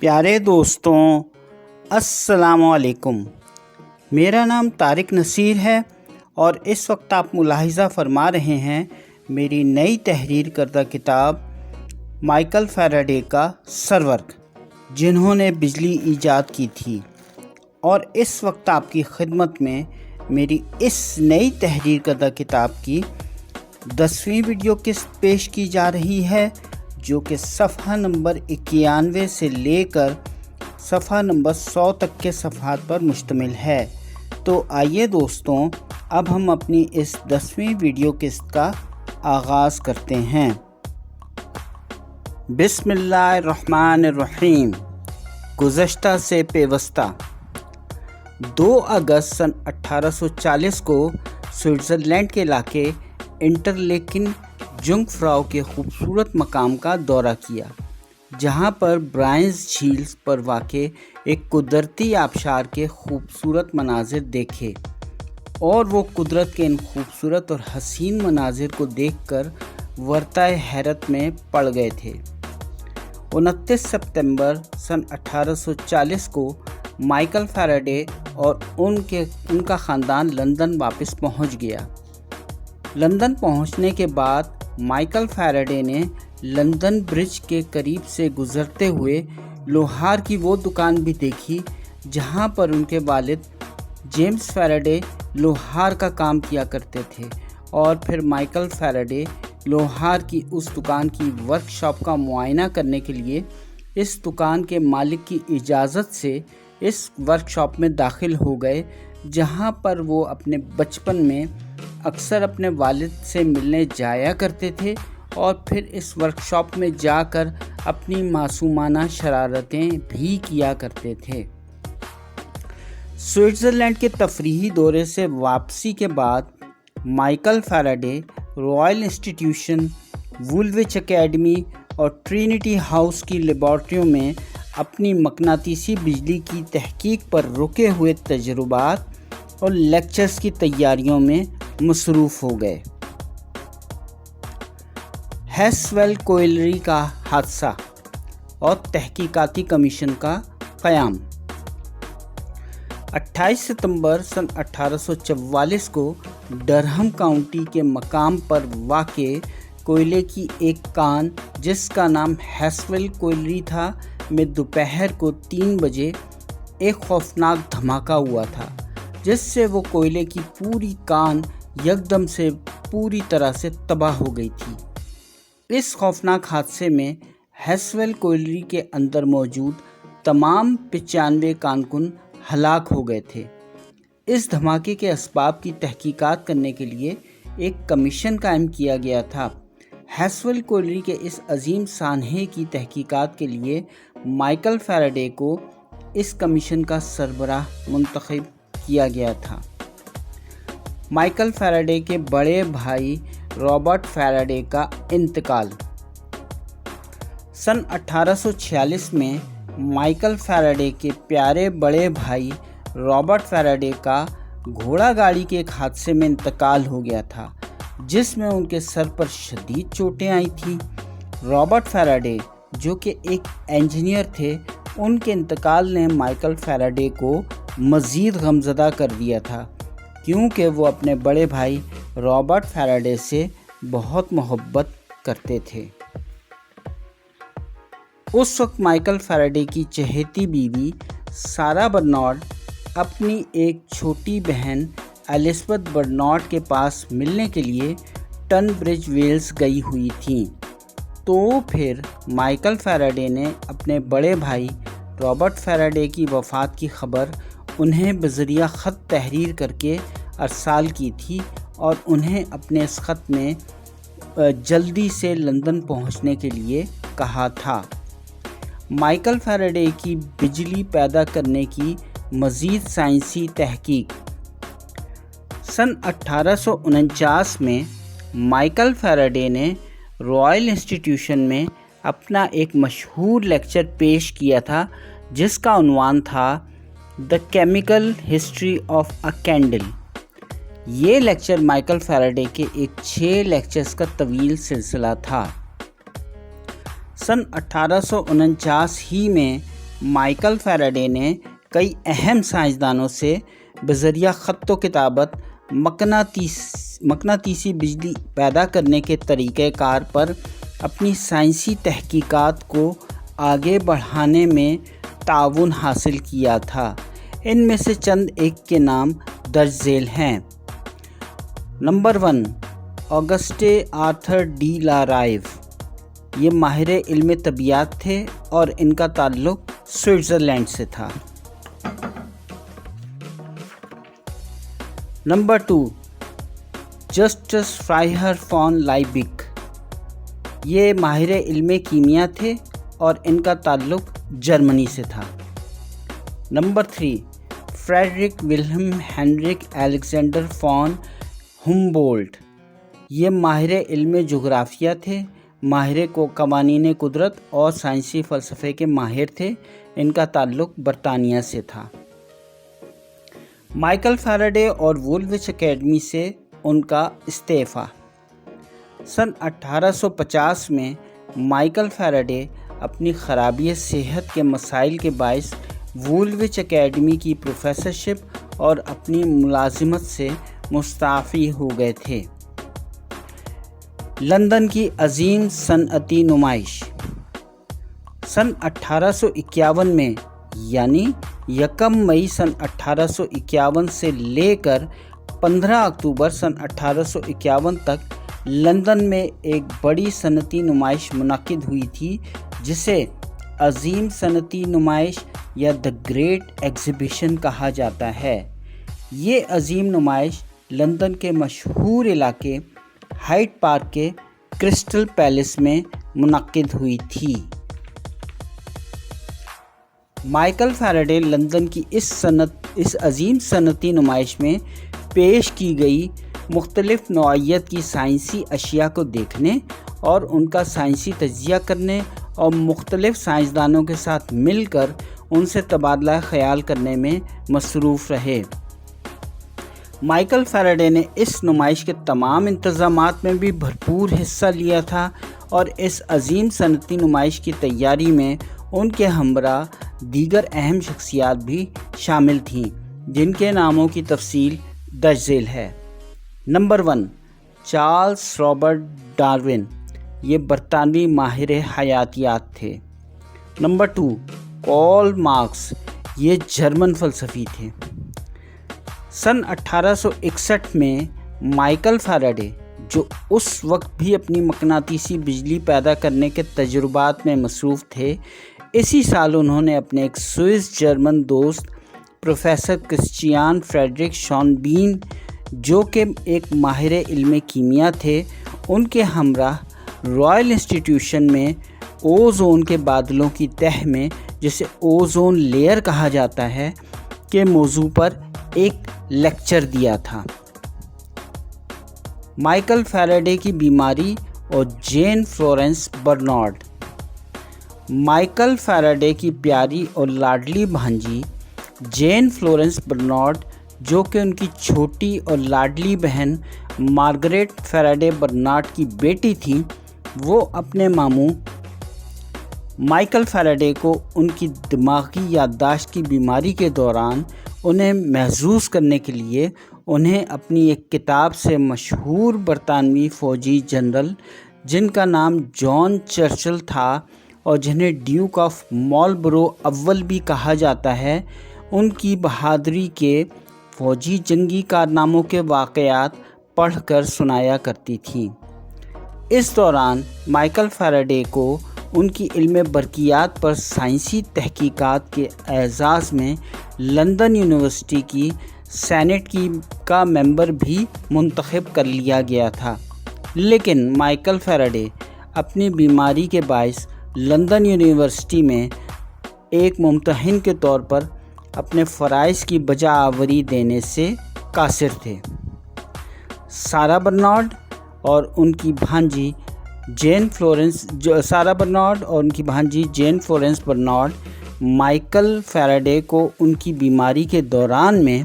प्यारे दोस्तों, अस्सलाम वालेकुम। मेरा नाम तारिक नसीर है और इस वक्त आप मुलाहिज़ा फरमा रहे हैं मेरी नई तहरीर करदा किताब माइकल फैराडे का सरवर्क, जिन्होंने बिजली ईजाद की थी। और इस वक्त आपकी खिदमत में मेरी इस नई तहरीर करदा किताब की 10वीं वीडियो किस्त पेश की जा रही है, जो कि सफ़हा नंबर 91 से लेकर सफ़हा नंबर 100 तक के सफ़हात पर मुश्तमिल है। तो आइए दोस्तों, अब हम अपनी इस 10वीं वीडियो किस्त का आगाज़ करते हैं। बिस्मिल्लाहिर्रहमानिर्रहीम। गुज़श्ता से पेवस्ता। 2 अगस्त सन 1840 को स्विट्ज़रलैंड के इलाके इंटरलेकिन जुंगफ्राउ के खूबसूरत मकाम का दौरा किया, जहां पर ब्रायंस झील पर वाक़े एक कुदरती आबशार के खूबसूरत मनाजिर देखे और वो कुदरत के इन खूबसूरत और हसीन मनाजिर को देखकर वर्ताए हैरत में पड़ गए थे। 29 सितंबर सन 1840 को माइकल फैराडे और उनका ख़ानदान लंदन वापस पहुंच गया। लंदन पहुंचने के बाद माइकल फैराडे ने लंदन ब्रिज के करीब से गुज़रते हुए लोहार की वो दुकान भी देखी जहां पर उनके वालिद जेम्स फैराडे लोहार का काम किया करते थे। और फिर माइकल फैराडे लोहार की उस दुकान की वर्कशॉप का मुआयना करने के लिए इस दुकान के मालिक की इजाज़त से इस वर्कशॉप में दाखिल हो गए, जहां पर वो अपने बचपन में अक्सर अपने वालिद से मिलने जाया करते थे और फिर इस वर्कशॉप में जाकर अपनी मासूमाना शरारतें भी किया करते थे। स्विट्ज़रलैंड के तफरीही दौरे से वापसी के बाद Michael Faraday Royal Institution, Woolwich Academy और ट्रिनिटी हाउस की लेबॉर्ट्रियों में अपनी मकनातीसी बिजली की तहकीक पर रुके हुए तजुर्बात और लेक्चर्स की तैयारियों में मसरूफ़ हो गए। हेस्वेल कोयलरी का हादसा और तहकीकाती कमीशन का क़याम। 28 सितंबर सन 1844 को डरहम काउंटी के मकाम पर वाक़े कोयले की एक कान, जिसका नाम हेस्वेल कोयलरी था, में दोपहर को 3 बजे एक खौफनाक धमाका हुआ था, जिससे वो कोयले की पूरी कान यकदम से पूरी तरह से तबाह हो गई थी। इस खौफनाक हादसे में हेस्वेल कोयलरी के अंदर मौजूद तमाम 95 कारकुन हलाक हो गए थे। इस धमाके के असबाब की तहकीकात करने के लिए एक कमीशन कायम किया गया था। हेस्वेल कोयलरी के इस अजीम सानहे की तहकीकात के लिए माइकल फैराडे को इस कमीशन का सरबराह मुंतखब किया गया था। माइकल फैराडे के बड़े भाई रॉबर्ट फैराडे का इंतकाल। सन 1846 में माइकल फैराडे के प्यारे बड़े भाई रॉबर्ट फैराडे का घोड़ा गाड़ी के एक हादसे में इंतकाल हो गया था, जिसमें उनके सर पर शदीद चोटें आई थीं। रॉबर्ट फैराडे, जो कि एक इंजीनियर थे, उनके इंतकाल ने माइकल फैराडे को मज़ीद गमज़दा कर दिया था, क्योंकि वो अपने बड़े भाई रॉबर्ट फैराडे से बहुत मोहब्बत करते थे। उस वक्त माइकल फैराडे की चहेती बीवी सारा बर्नार्ड अपनी एक छोटी बहन एलिज़ाबेथ बर्नार्ड के पास मिलने के लिए टनब्रिज वेल्स गई हुई थी। तो फिर माइकल फैराडे ने अपने बड़े भाई रॉबर्ट फैराडे की वफ़ात की खबर उन्हें बज़रिया ख़त तहरीर करके अरसाल की थी और उन्हें अपने इस ख़त में जल्दी से लंदन पहुंचने के लिए कहा था। माइकल फैराडे की बिजली पैदा करने की मज़ीद साइंसी तहकीक। सन 1849 में माइकल फैराडे ने रॉयल इंस्टीट्यूशन में अपना एक मशहूर लेक्चर पेश किया था, जिसका उन्वान था the chemical history of a candle. ये लेक्चर माइकल फैराडे के एक 6 लेक्चर्स का तवील सिलसिला था। सन 1849 ही में مائیکل فیراڈے نے کئی اہم سائنسدانوں سے بذریعہ خط و کتابت مقناطیسی بجلی پیدا کرنے کے طریقہ کار پر اپنی سائنسی تحقیقات کو آگے بڑھانے میں تعاون حاصل کیا تھا۔ ان میں سے چند ایک کے نام درج ذیل ہیں۔ نمبر 1، آگسٹے آرتھر ڈی لا رائیو، یہ ماہر علم طبیعیات تھے اور ان کا تعلق سوئٹزرلینڈ سے تھا۔ نمبر 2، جسٹس فرائر فون لائبگ، یہ ماہر علم کیمیا تھے اور ان کا تعلق جرمنی سے تھا۔ Number 3، Friedrich Wilhelm Heinrich Alexander von Humboldt, یہ ماہر علم جغرافیہ تھے، ماہر کو قوانین قدرت اور سائنسی فلسفے کے ماہر تھے، ان کا تعلق برطانیہ سے تھا۔ مائیکل فیراڈے اور وولوچ اکیڈمی سے ان کا استعفیٰ۔ سن 1850 میں مائیکل فیراڈے اپنی خرابی صحت کے مسائل کے باعث وولوچ اکیڈمی کی پروفیسرشپ اور اپنی ملازمت سے مستعفی ہو گئے تھے۔ لندن کی عظیم صنعتی نمائش۔ سن 1851 میں یعنی 1 مئی سن 1851 سے لے کر 15 اکتوبر سن 1851 تک لندن میں ایک بڑی صنعتی نمائش منعقد ہوئی تھی جسے عظیم صنعتی نمائش یا دی گریٹ ایگزیبیشن کہا جاتا ہے۔ یہ عظیم نمائش لندن کے مشہور علاقے ہائیڈ پارک کے کرسٹل پیلس میں منعقد ہوئی تھی۔ مائیکل فیراڈے لندن کی اس عظیم صنعتی نمائش میں پیش کی گئی مختلف نوعیت کی سائنسی اشیاء کو دیکھنے اور ان کا سائنسی تجزیہ کرنے اور مختلف سائنسدانوں کے ساتھ مل کر ان سے تبادلہ خیال کرنے میں مصروف رہے۔ مائیکل فیراڈے نے اس نمائش کے تمام انتظامات میں بھی بھرپور حصہ لیا تھا اور اس عظیم صنعتی نمائش کی تیاری میں ان کے ہمراہ دیگر اہم شخصیات بھی شامل تھیں جن کے ناموں کی تفصیل درج ذیل ہے۔ نمبر 1، چارلس رابرٹ ڈارون، یہ برطانوی ماہر حیاتیات تھے۔ نمبر 2، کارل مارکس، یہ جرمن فلسفی تھے۔ سن 1861 میں مائیکل فیراڈے جو اس وقت بھی اپنی مقناطیسی بجلی پیدا کرنے کے تجربات میں مصروف تھے، اسی سال انہوں نے اپنے ایک سوئس جرمن دوست پروفیسر کرسچیان فریڈرک شونبرن جو کہ ایک ماہر علم کیمیا تھے، ان کے ہمراہ رائل انسٹیٹیوشن میں اوزون کے بادلوں کی تہہ میں، جسے اوزون لیئر کہا جاتا ہے، کے موضوع پر ایک لیکچر دیا تھا۔ مائیکل فیراڈے کی بیماری اور Jane Florence Bernard. Michael Faraday کی پیاری اور لاڈلی بھانجی جین فلورنس برنارڈ، جو کہ ان کی چھوٹی اور لاڈلی بہن مارگریٹ فیراڈے برنارڈ کی بیٹی تھی، وہ اپنے ماموں مائیکل فیراڈے کو ان کی دماغی یادداشت کی بیماری کے دوران انہیں محظوظ کرنے کے لیے انہیں اپنی ایک کتاب سے مشہور برطانوی فوجی جنرل جن کا نام جان چرچل تھا اور جنہیں ڈیوک آف مارلبورو اول بھی کہا جاتا ہے، ان کی بہادری کے فوجی جنگی کارناموں کے واقعات پڑھ کر سنایا کرتی تھیں۔ اس دوران مائیکل فیراڈے کو ان کی علم برقیات پر سائنسی تحقیقات کے اعزاز میں لندن یونیورسٹی کی سینٹ کا ممبر بھی منتخب کر لیا گیا تھا، لیکن مائیکل فیراڈے اپنی بیماری کے باعث لندن یونیورسٹی میں ایک ممتحن کے طور پر اپنے فرائض کی بجا آوری دینے سے قاصر تھے۔ سارا برنارڈ اور ان کی بھانجی Jane Florence Bernard Michael Faraday کو ان کی بیماری کے دوران میں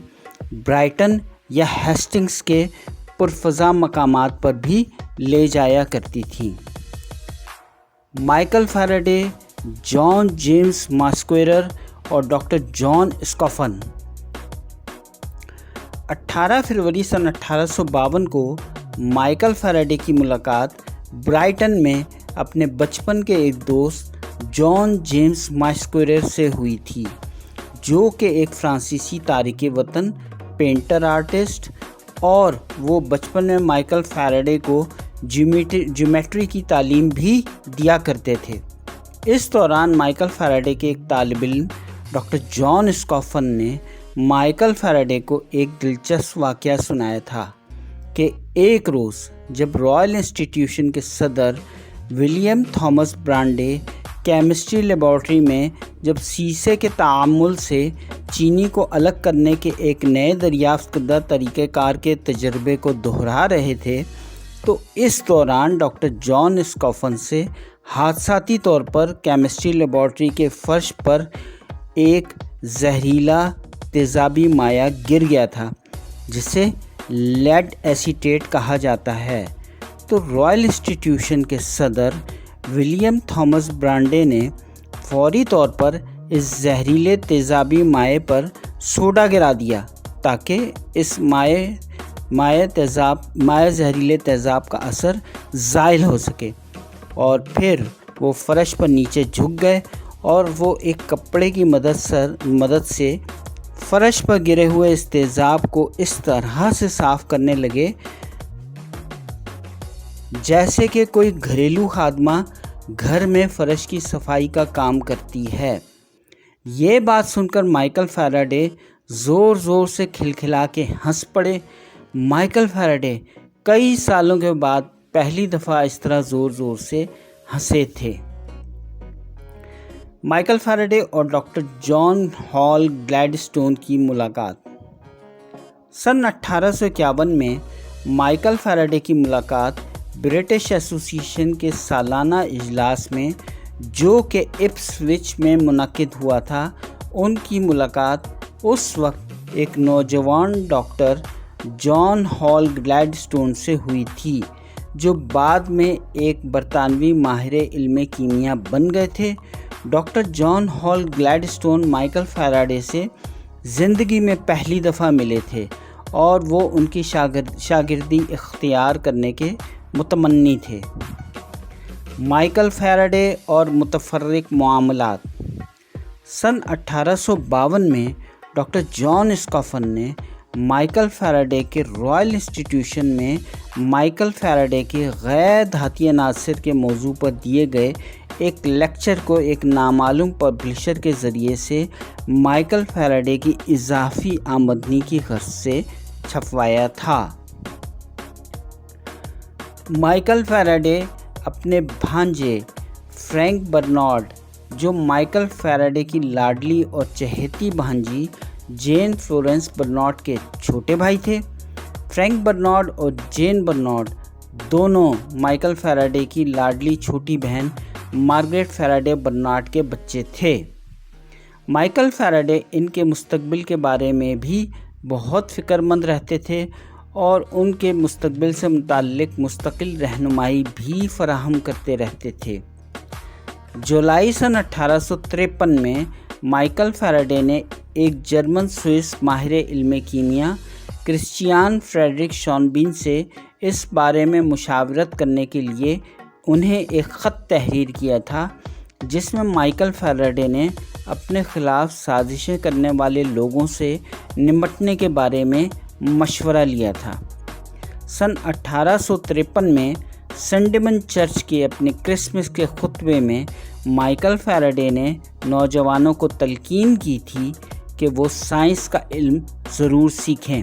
برائٹن یا ہیسٹنگس کے پرفضا مقامات پر بھی لے جایا کرتی تھیں۔ مائیکل فیراڈے जॉन जेम्स मास्क्वेरर और डॉक्टर जॉन स्कॉफन। 18 फरवरी सन 1852 को माइकल फैराडे की मुलाकात ब्राइटन में अपने बचपन के एक दोस्त जॉन जेम्स मास्क्वेरर से हुई थी, जो कि एक फ्रांसीसी तारिक वतन, पेंटर, आर्टिस्ट, और वो बचपन में माइकल फैराडे को ज्योमेट्री की तालीम भी दिया करते थे। इस दौरान माइकल फैराडे के एक तालिब इल्म डॉक्टर जॉन स्कॉफन ने माइकल फैराडे को एक दिलचस्प वाक़या सुनाया था कि एक रोज़ जब रॉयल इंस्टीट्यूशन के सदर विलियम थॉमस ब्रांडे केमिस्ट्री लेबॉर्ट्री में जब शीशे के तामुल से चीनी को अलग करने के एक नए दरियाफ्त करदा तरीक़ेकार के तजर्बे को दोहरा रहे थे, तो इस दौरान डॉक्टर जॉन स्कॉफन से हादसाती तौर पर केमिस्ट्री लेबॉर्ट्री के फर्श पर एक जहरीला तेज़ाबी माया गिर गया था, जिसे लेड एसीटेट कहा जाता है। तो रॉयल इंस्टीट्यूशन के सदर विलियम थॉमस ब्रांडे ने फौरी तौर पर इस जहरीले तेज़ाबी माए पर सोडा गिरा दिया, ताकि इस माए जहरीले तेज़ाब का असर ज़ाइल हो सके। और फिर वो फर्श पर नीचे झुक गए और वो एक कपड़े की मदद से फर्श पर गिरे हुए इस तेज़ाब को इस तरह से साफ़ करने लगे जैसे कि कोई घरेलू खादमा घर में फर्श की सफाई का काम करती है। ये बात सुनकर माइकल फैराडे ज़ोर ज़ोर से खिलखिला के हंस पड़े। माइकल फैराडे कई सालों के बाद पहली दफ़ा इस तरह ज़ोर ज़ोर से हंसे थे। माइकल फैराडे और डॉक्टर जॉन हॉल ग्लैडस्टोन की मुलाकात। सन 1851 में माइकल फैराडे की मुलाकात ब्रिटिश एसोसिएशन के सालाना इजलास में, जो कि इप्सविच में मुनक्किद हुआ था, उनकी मुलाकात उस वक्त एक नौजवान डॉक्टर जॉन हॉल ग्लैडस्टोन से हुई थी, जो बाद में एक बरतानवी माहिर इल्म कीमिया बन गए थे। Doctor John hall Gladstone Michael Faraday से ज़िंदगी में पहली दफ़ा मिले थे और वो उनकी शागिर्दी इख्तियार करने के मुतमन्नी थे। माइकल फैराडे और मुतफर्रिक मामलात। सन 1852 में डॉक्टर जॉन स्कॉफन ने माइकल फैराडे के रॉयल इंस्टीट्यूशन में माइकल फैराडे के गैर धाती अनासिर के मौजू पर दिए गए एक लेक्चर को एक नामालूम पब्लिशर के ज़रिए से माइकल फैराडे की इजाफ़ी आमदनी की गर्ज से छपवाया था। माइकल फैराडे अपने भांजे फ्रैंक बर्नार्ड, जो माइकल फैराडे की लाडली और चहेती भांजी जेन फ्लोरेंस बर्नार्ड के छोटे भाई थे। फ्रैंक बर्नार्ड और जेन बर्नार्ड दोनों माइकल फैराडे की लाडली छोटी बहन मार्गरेट फैराडे बर्नार्ड के बच्चे थे। माइकल फैराडे इनके मुस्तकबिल के बारे में भी बहुत फ़िक्रमंद रहते थे और उनके मुस्तकबिल से मुताल्लिक़ मुस्तकिल रहनुमाई भी फराहम करते रहते थे। जुलाई सन 1853 में माइकल फैराडे ने एक जर्मन स्विस माहिर इल्म कीमिया क्रिश्चियन फ्रेडरिक शॉनबीन से इस बारे में मुशावरत करने के लिए उन्हें एक ख़त तहरीर किया था, जिसमें माइकल फैराडे ने अपने ख़िलाफ़ साजिशें करने वाले लोगों से निपटने के बारे में मशवरा लिया था। सन 1853 में संडेमन चर्च के अपने क्रिसमस के खुतबे में माइकल फैराडे ने नौजवानों को तलकीन की थी कि वो साइंस का इल्म ज़रूर सीखें।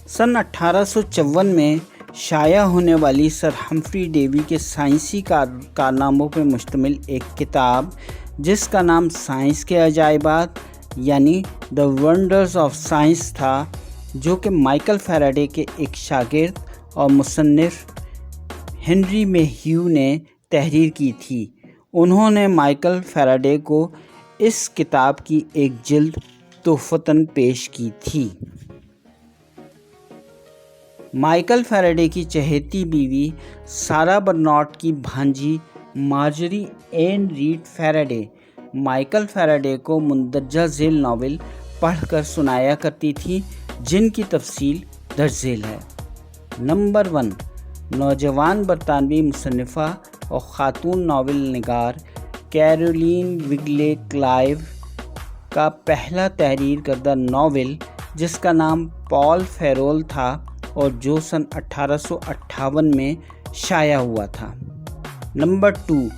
सन 1854 में शाया होने वाली सर हम्फ्री डेवी के साइंसी कारनामों पर मुश्तमिल एक किताब, जिसका नाम साइंस के अजाइबात यानी द वंडर्स ऑफ साइंस था, जो कि माइकल फैराडे के एक शागिर्द और मुसन्निफ हेनरी मेह्यू ने तहरीर की थी। उन्होंने माइकल फैराडे को इस किताब की एक जिल्द तोहफ़तन पेश की थी। माइकल फैराडे की चहेती बीवी सारा बर्नार्ड की भांजी Margery Ann Reid Faraday Michael Faraday को मुंदरजा झेल नावल पढ़कर सुनाया करती थी, जिनकी तफसील दर्ज झेल है। नंबर 1, नौजवान बरतानवी मुसन्निफ़ा और ख़ातून नावल निगार कैरोलिन विगले क्लाइव का पहला तहरीर करदा नावल, जिसका नाम पॉल फेरोल था और जो सन 1858 में शाया हुआ था। नंबर 2,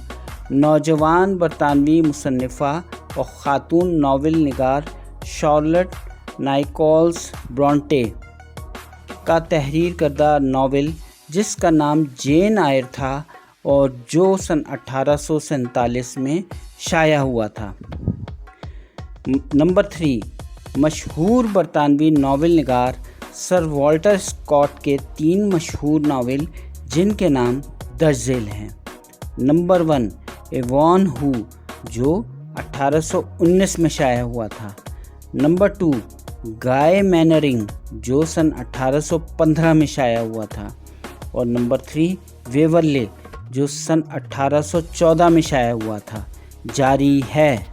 नौजवान बरतानवी मुसन्निफ़ा और ख़ातून नावल निगार शार्लट नाइकोल्स ब्रॉन्टे का तहरीर करदा नावल, जिसका नाम जेन आयर था और जो सन 1847 में शाया हुआ था। नंबर 3, मशहूर बरतानवी नावल निगार सर वाल्टर स्कॉट के 3 मशहूर नावल, जिनके नाम दर्ज झेल हैं। नंबर 1, इवान हू, जो 1819 में शाया हुआ था। नंबर 2, गाय मैनरिंग, जो सन 1815 में शाया हुआ था। और नंबर 3, वेवरले, जो सन 1814 में शाया हुआ था। जारी है।